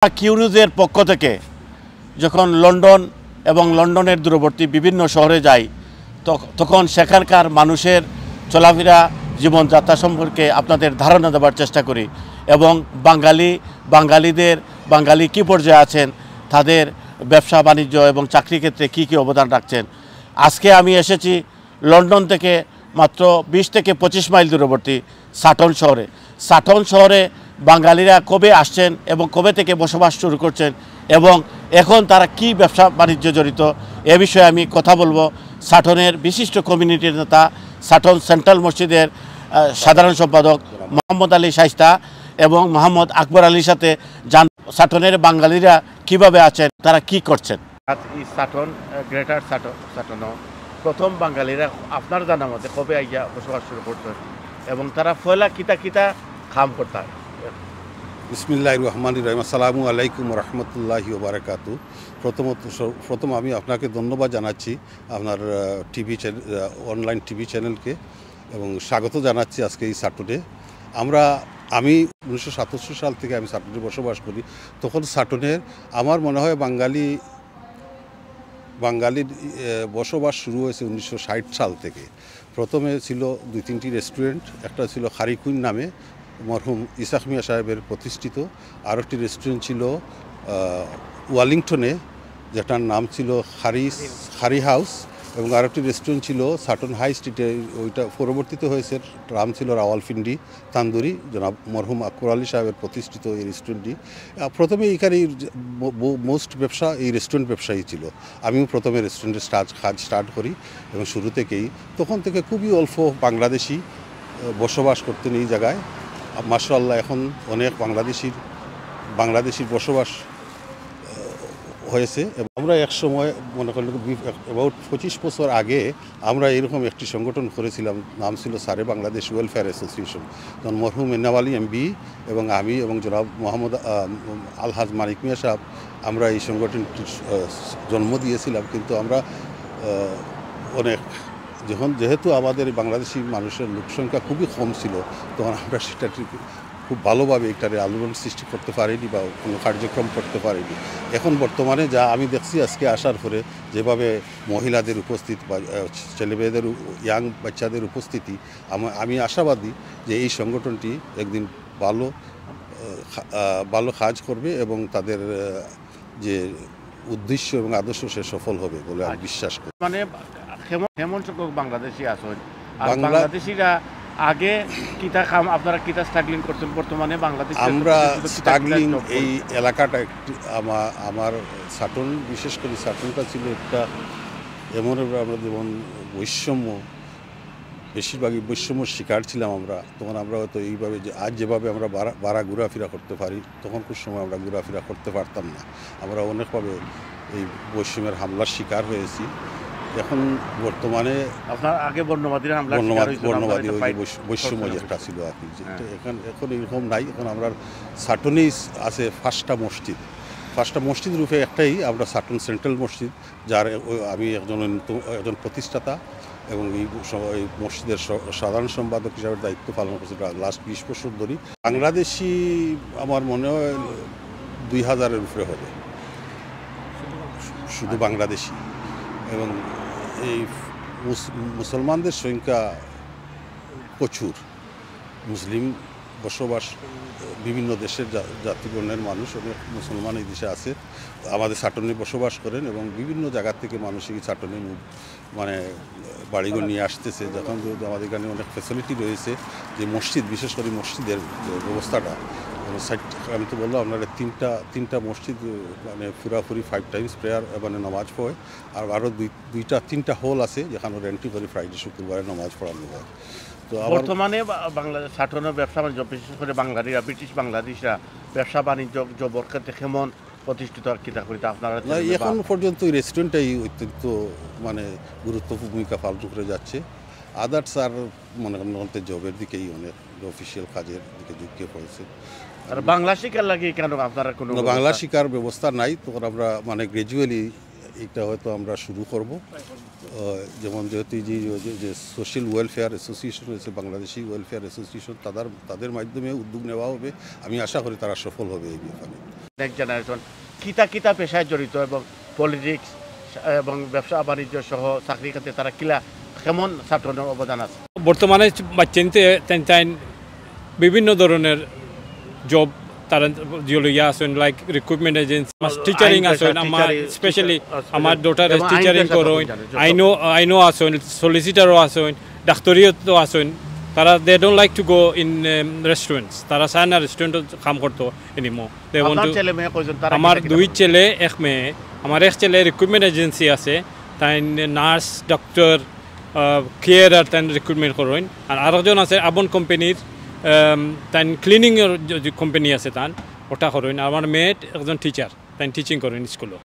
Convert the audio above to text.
কিউনিউজের পক্ষ থেকে যখন লন্ডন এবং লন্ডনের দূরবর্তী বিভিন্ন শহরে যাই তখন সেখানকার মানুষের চলাফেরা জীবনযাত্রা সম্পর্কে আপনাদের ধারণা দেওয়ার চেষ্টা করি এবং বাঙালি কী পর্যায়ে আছেন, তাদের ব্যবসা বাণিজ্য এবং চাকরি ক্ষেত্রে কী অবদান রাখছেন। আজকে আমি এসেছি লন্ডন থেকে মাত্র 20 থেকে 25 মাইল দূরবর্তী সাটন শহরে বাঙালিরা কবে আসছেন এবং কবে থেকে বসবাস শুরু করছেন এবং এখন তারা কি ব্যবসা বাণিজ্য জড়িত এ বিষয়ে আমি কথা বলবো সাটনের বিশিষ্ট কমিউনিটির নেতা, সাটন সেন্ট্রাল মসজিদের সাধারণ সম্পাদক মোহাম্মদ আলী শাইস্তা এবং মোহাম্মদ আকবর আলীর সাথে সাটনের বাঙালিরা কিভাবে আছেন, তারা কি করছেন। সাটন গ্রেটার সাটন প্রথম বাঙালিরা আপনার জানা মতে কবে আইয়া বসবাস শুরু করছেন এবং তারা ফয়লা কিতা কাম করতেন। বিসমিল্লাহির রহমানির রহিম। আসসালামু আলাইকুম রহমতুল্লাহি ওয়া বারাকাতু। প্রথম আমি আপনাকে ধন্যবাদ জানাচ্ছি আপনার অনলাইন টিভি চ্যানেলকে এবং স্বাগত জানাচ্ছি আজকে এই সাটনে। আমি 1977 সাল থেকে আমি সাটনে বসবাস করি। তখন সাটনের আমার মনে হয় বাঙালির বসবাস শুরু হয়েছে 1960 সাল থেকে। প্রথমে ছিল 2-3টি রেস্টুরেন্ট, একটা ছিল খারিকুইন নামে মরহুম ইসাক মিয়া সাহেবের প্রতিষ্ঠিত, আরেকটি রেস্টুরেন্ট ছিল ওয়ালিংটনে যেটার নাম ছিল খারি হাউস, এবং আরেকটি রেস্টুরেন্ট ছিল সাটন হাই স্ট্রিটে, ওইটা পরবর্তীতে হয়েছে নাম ছিল রাওয়ালপিন্ডি তান্দুরি, জনাব মরহুম আকবর আলী সাহেবের প্রতিষ্ঠিত এই রেস্টুরেন্টটি। প্রথমে এইখানে মোস্ট ব্যবসা এই রেস্টুরেন্ট ব্যবসায়ী ছিল। আমিও প্রথমে রেস্টুরেন্টের কাজ স্টার্ট করি এবং শুরু থেকেই তখন থেকে খুবই অল্প বাংলাদেশি বসবাস করতেন এই জায়গায়। মাশাআল্লাহ এখন অনেক বাংলাদেশির বসবাস হয়েছে। এবং আমরা এক সময় মনে করেন অ্যাবাউট 25 বছর আগে আমরা এরকম একটি সংগঠন করেছিলাম, নাম ছিল সারে বাংলাদেশ ওয়েলফেয়ার অ্যাসোসিয়েশন। তখন মরহুম এন্নাওয়ালি এমবি এবং আমি এবং জনাব মোহাম্মদ আলহাজ মানিক মিয়া সাহেব আমরা এই সংগঠনটির জন্ম দিয়েছিলাম। কিন্তু আমরা যেহেতু আমাদের বাংলাদেশি মানুষের লোকসংখ্যা খুবই কম ছিল, তখন আমরা সেটাকে খুব ভালোভাবে এটারে আলোড়ন সৃষ্টি করতে পারিনি বা কোনো কার্যক্রম করতে পারিনি। এখন বর্তমানে যা আমি দেখছি আজকে আসার পরে যেভাবে মহিলাদের উপস্থিতি বা ছেলেমেয়েদের ইয়াং বাচ্চাদের উপস্থিতি, আমি আশাবাদী যে এই সংগঠনটি একদিন ভালো কাজ করবে এবং তাদের যে উদ্দেশ্য এবং আদর্শ সে সফল হবে বলে আমি বিশ্বাস করি। মানে কেমন সংখ্যক বাংলাদেশি আছেন আর বাংলাদেশিরা আগে কিতা কাম আপনারা কিতা স্ট্রাগলিং করছেন, বর্তমানে বাংলাদেশ আমরা স্ট্রাগলিং এই এলাকাটা একটু আমার সাটন, বিশেষ করে সাটনটা ছিল একটা এমন আমরা যেমন বেশিরভাগই বৈষম্যর শিকার ছিলাম আমরা। তখন আমরা হয়তো এইভাবে আজ যেভাবে আমরা বাড়া ঘোরাফেরা করতে পারি, তখন খুব সময় আমরা ঘোরাফেরা করতে পারতাম না। আমরা অনেকভাবে এই বৈষম্যের হামলার শিকার হয়েছি। এখন বর্তমানে আপনার আগে বর্ণবাদী বৈষম্য যেটা ছিল আর কি, এখন এরকম নাই। এখন আমরা সাটনেই আছে 5টা মসজিদ রূপে একটাই আমরা সাটন সেন্ট্রাল মসজিদ, যার আমি একজন প্রতিষ্ঠাতা এবং এই মসজিদের সাধারণ সম্পাদক হিসাবে দায়িত্ব পালন করছি লাস্ট 20 বছর ধরে। বাংলাদেশি আমার মনে হয় 2000-এর উপরে হবে শুধু বাংলাদেশি, এবং এই মুসলমানদের সংখ্যা প্রচুর। মুসলিম বসবাস বিভিন্ন দেশের জাতিবর্ণের মানুষ, অনেক মুসলমান এই দেশে আছে, আমাদের সাটনে বসবাস করেন এবং বিভিন্ন জায়গা থেকে মানুষ এই সাটনে মানে বাড়িঘর নিয়ে আসতেছে। যখন যেহেতু আমাদের এখানে অনেক ফ্যাসিলিটি রয়েছে, যে মসজিদ, বিশেষ করে মসজিদের ব্যবস্থাটা, আমি তো বললাম আপনার তিনটা মসজিদ মানে পুরাপুরি 5 টাইমস প্রেয়ার মানে নামাজ পড়ে, আর আরও 2-3টা হল আছে যেখানে রেন্টি করে ফ্রাইডে শুক্রবারে নামাজ পড়ানো হয়। তো বর্তমানে বাংলাদেশ সাটনের ব্যবসা বাণিজ্য, বিশেষ করে ব্রিটিশ বাংলাদেশরা ব্যবসা বাণিজ্য জবর ক্ষেত্রে কেমন প্রতিষ্ঠিত আর কিতা করিতে আপনারা? এখন পর্যন্ত এই রেস্টুরেন্টটাই অত্যন্ত মানে গুরুত্বপূর্ণ ভূমিকা পালন করে যাচ্ছে। আদার্স আর মনে করেন জবের দিকেই অনেক অফিসিয়াল কাজের দিকে ঝুঁকে পড়েছে। আর বাংলা শিকার লাগে কেন আপনারা কোনো বাংলা শিকার ব্যবস্থা নাই? তখন আমরা মানে গ্র্যাজুয়ালি এটা হয়তো আমরা শুরু করব। যেমন যেহেতু যে সোশ্যাল ওয়েলফেয়ার অ্যাসোসিয়েশন রয়েছে, বাংলাদেশি ওয়েলফেয়ার অ্যাসোসিয়েশন, তাদের মাধ্যমে উদ্যোগ নেওয়া হবে। আমি আশা করি তারা সফল হবে এই ব্যাপারে। নেক্সট জেনারেশন কিতা পেশায় জড়িত এবং পলিটিক্স এবং ব্যবসা বাণিজ্য সহ চাকরি ক্ষেত্রে তারা কেমন ছাত্রদের অবদান আছে? বর্তমানে বাচ্চাতে তাই বিভিন্ন ধরনের জব তারা জিওলইয়া আছেন, লাইক রিক্রুটমেন্ট এজেন্সি, টিচারিং আছেন, আমার স্পেশালি আমার ডটার টিচারিং করেন, আইনো আছেন, সলিসিটারও আছেন, ডাক্তারিও আছেন। তারা they don't like to go in restaurants, তারা চায় না রেস্টুরেন্টত কাম করতো এনিমো। আমার 2 ছেলে 1 মেয়ে। আমার এক ছেলে রিক্রুটমেন্ট এজেন্সি আছে, তাই নার্স ডক্টর কেয়ার আর তাই রিক্রুটমেন্ট করেন। আর আরেকজন আছে আবন কোম্পানির, তাই ক্লিনিংয়ের যে কোম্পানি আছে তান ওটা করেন। আমার মেয়ে একজন টিচার, তাই টিচিং করেন স্কুলে।